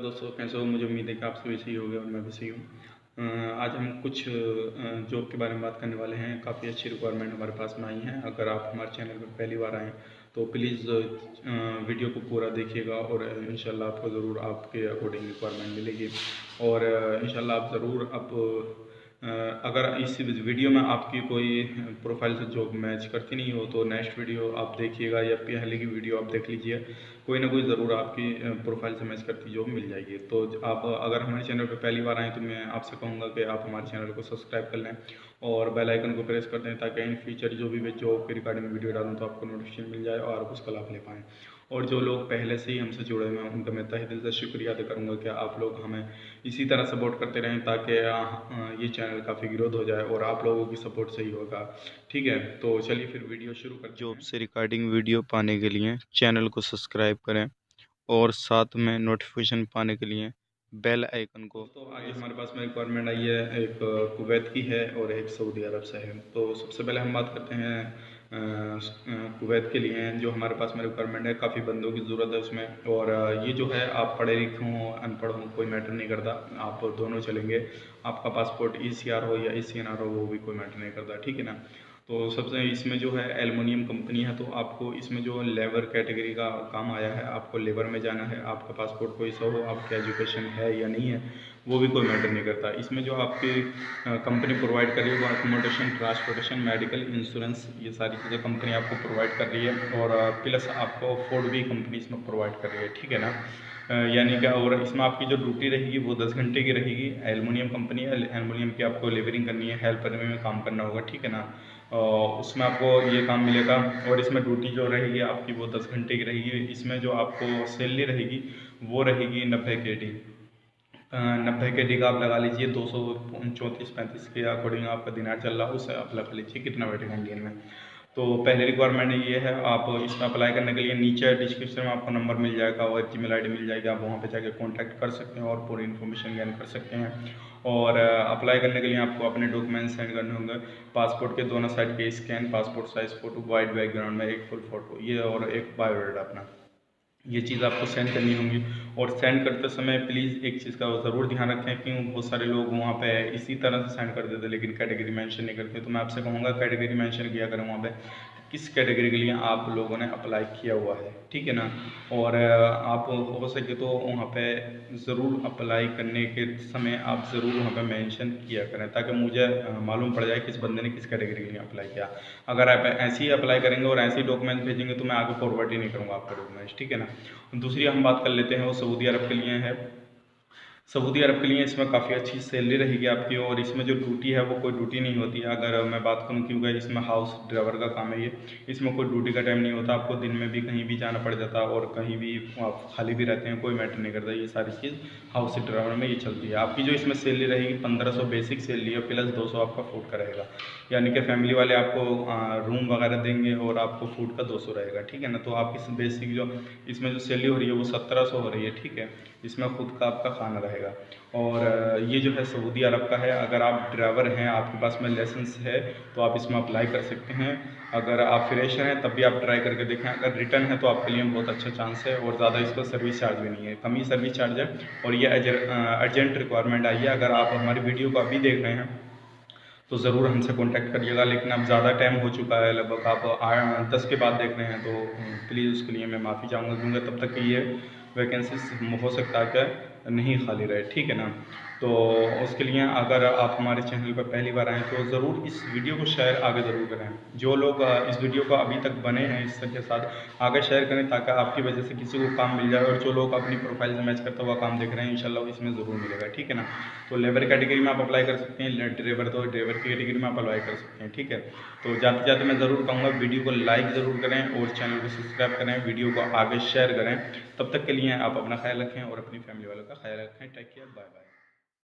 दोस्तों, कैसे हो? मुझे उम्मीद है कि आप सभी सही होंगे और मैं भी सही हूँ। आज हम कुछ जॉब के बारे में बात करने वाले हैं। काफ़ी अच्छी रिक्वायरमेंट हमारे पास में आई हैं। अगर आप हमारे चैनल पर पहली बार आएँ तो प्लीज़ वीडियो को पूरा देखिएगा और इंशाल्लाह आपको ज़रूर आपके अकॉर्डिंग रिक्वायरमेंट मिलेगी। और इंशाल्लाह आप ज़रूर अगर इस वीडियो में आपकी कोई प्रोफाइल से जॉब मैच करती नहीं हो तो नेक्स्ट वीडियो आप देखिएगा या पहले की वीडियो आप देख लीजिए। कोई ना कोई ज़रूर आपकी प्रोफाइल से मैच करती जॉब मिल जाएगी। तो आप अगर हमारे चैनल पर पहली बार आएँ तो मैं आपसे कहूँगा कि आप हमारे चैनल को सब्सक्राइब कर लें और बेल आइकन को प्रेस कर दें ताकि इन फ्यूचर जो भी मैं जॉब के रिगार्डिंग वीडियो डालूँ तो आपको नोटिफिकेशन मिल जाए और आप उसका लाभ ले पाएँ। और जो लोग पहले से ही हमसे जुड़े हुए हैं उनका मैं तहे दिल से शुक्रिया अदा करूँगा कि आप लोग हमें इसी तरह सपोर्ट करते रहें ताकि ये चैनल काफ़ी ग्रोथ हो जाए और आप लोगों की सपोर्ट से ही होगा। ठीक है, तो चलिए फिर वीडियो शुरू करते हैं। जॉब से रिगार्डिंग वीडियो पाने के लिए चैनल को सब्सक्राइब करें और साथ में नोटिफिकेशन पाने के लिए बेल आइकन को। दोस्तों, आगे हमारे पास में रिक्वायरमेंट आई है, एक कुवैत की है और एक सऊदी अरब से है। तो सबसे पहले हम बात करते हैं कुवैत के लिए जो हमारे पास में रिक्वायरमेंट है। काफ़ी बंदों की ज़रूरत है उसमें। और ये जो है, आप पढ़े लिखे हों अनपढ़ हों कोई मैटर नहीं करता, आप दोनों चलेंगे। आपका पासपोर्ट ECR हो या ECNR हो वो भी कोई मैटर नहीं करता, ठीक है ना। तो सबसे इसमें जो है एल्युमिनियम कंपनी है, तो आपको इसमें जो लेबर कैटेगरी का काम आया है, आपको लेबर में जाना है। आपका पासपोर्ट कोई सा हो, आपकी एजुकेशन है या नहीं है वो भी कोई मैटर नहीं करता। इसमें जो आपकी कंपनी प्रोवाइड कर रही है वो अकोमोडेशन, ट्रांसपोर्टेशन, मेडिकल, इंश्योरेंस, ये सारी चीज़ें कंपनी आपको प्रोवाइड कर रही है। और प्लस आपको फूड भी कंपनी इसमें प्रोवाइड कर रही है, ठीक है ना। यानी क्या, और इसमें आपकी जो ड्यूटी रहेगी वो 10 घंटे की रहेगी। एल्युमिनियम कंपनी है, एल्युमिनियम की आपको लेबरिंग करनी है, हेल्पर में काम करना होगा, ठीक है ना। उसमें आपको ये काम मिलेगा। और इसमें ड्यूटी जो रहेगी आपकी वो 10 घंटे की रहेगी। इसमें जो आपको सैलरी रहेगी वो रहेगी 90 KD। 90 KD का आप लगा लीजिए 234-35 के अकॉर्डिंग आपका दिनार चल रहा है, उससे आप लगा लीजिए कितना बैठेगा इंडियन में। तो पहली रिक्वायरमेंट ये है। आप इसमें अप्लाई करने के लिए नीचे डिस्क्रिप्शन में आपको नंबर मिल जाएगा और Gmail ID मिल जाएगी। आप वहाँ पे जाके कांटेक्ट कर सकते हैं और पूरी इन्फॉर्मेशन गेन कर सकते हैं। और अप्लाई करने के लिए आपको अपने डॉक्यूमेंट सेंड करने होंगे। पासपोर्ट के दोनों साइड के scan, passport size photo, white background में एक फुल फ़ोटो, ये और एक बायोडाटा अपना, ये चीज़ आपको सेंड करनी होंगी। और सेंड करते समय प्लीज़ एक चीज़ का ज़रूर ध्यान रखें कि बहुत सारे लोग वहाँ पे इसी तरह से सेंड कर देते लेकिन कैटेगरी मेंशन नहीं करते। तो मैं आपसे कहूँगा कैटेगरी मेंशन किया करें वहाँ पे, किस कैटेगरी के लिए आप लोगों ने अप्लाई किया हुआ है, ठीक है ना। और आप हो सके तो वहाँ पे ज़रूर अप्लाई करने के समय आप ज़रूर वहाँ पे मेंशन किया करें ताकि मुझे मालूम पड़ जाए किस बंदे ने किस कैटेगरी के लिए अप्लाई किया। अगर आप ऐसे ही अप्लाई करेंगे और ऐसे ही डॉक्यूमेंट भेजेंगे तो मैं आगे फॉरवर्ड ही नहीं करूँगा आपके डॉक्यूमेंट्स, ठीक है ना। दूसरी हम बात कर लेते हैं, वो सऊदी अरब के लिए है। सऊदी अरब के लिए इसमें काफ़ी अच्छी सैलरी रहेगी आपकी। और इसमें जो ड्यूटी है वो कोई ड्यूटी नहीं होती है। अगर मैं बात करूँ, क्योंकि इसमें हाउस ड्राइवर का काम है ये, इसमें कोई ड्यूटी का टाइम नहीं होता। आपको दिन में भी कहीं भी जाना पड़ जाता है और कहीं भी आप खाली भी रहते हैं, कोई मैटर नहीं करता। ये सारी चीज़ हाउस ड्राइवर में ये चलती है। आपकी जो इसमें सैलरी रहेगी 1500 बेसिक सैलरी है, प्लस 200 आपका फूड का रहेगा। यानी कि फैमिली वाले आपको रूम वगैरह देंगे और आपको फूड का 200 रहेगा, ठीक है ना। तो आपकी बेसिक जो इसमें जो सैलरी हो रही है वो 1700 हो रही है, ठीक है। इसमें खुद का आपका खाना रहेगा। और ये जो है सऊदी अरब का है। अगर आप ड्राइवर हैं, आपके पास में लाइसेंस है तो आप इसमें अप्लाई कर सकते हैं। अगर आप फ्रेशर हैं तब भी आप ट्राई करके देखें। अगर रिटर्न है तो आपके लिए बहुत अच्छा चांस है और ज़्यादा इसका सर्विस चार्ज भी नहीं है, कम ही सर्विस चार्ज है। और ये अर्जेंट रिक्वायरमेंट आई है। अगर आप हमारी वीडियो को अभी देख रहे हैं तो ज़रूर हमसे कांटेक्ट करिएगा। लेकिन अब ज़्यादा टाइम हो चुका है, लगभग आप 10 के बाद देख रहे हैं तो प्लीज़ उसके लिए मैं माफ़ी चाहूँगा क्योंकि तब तक ये वैकेंसीज हो सकता है कि नहीं खाली रहे, ठीक है ना। तो उसके लिए अगर आप हमारे चैनल पर पहली बार आएँ तो ज़रूर इस वीडियो को शेयर आगे ज़रूर करें। जो लोग इस वीडियो को अभी तक बने हैं इसके साथ आगे शेयर करें ताकि आपकी वजह से किसी को काम मिल जाए। और जो लोग अपनी प्रोफाइल से मैच करता हुआ काम देख रहे हैं इंशाल्लाह इसमें ज़रूर मिलेगा, ठीक है ना। तो लेबर कैटेगरी में आप अप्लाई कर सकते हैं, ड्राइवर तो ड्राइवर की कैटेगरी में आप अप्लाई कर सकते हैं, ठीक है। तो जाते जाते मैं ज़रूर कहूँगा वीडियो को लाइक ज़रूर करें और चैनल को सब्सक्राइब करें, वीडियो को आगे शेयर करें। तब तक के लिए आप अपना ख्याल रखें और अपनी फैमिली वालों का ख्याल रखें। Take care, bye bye.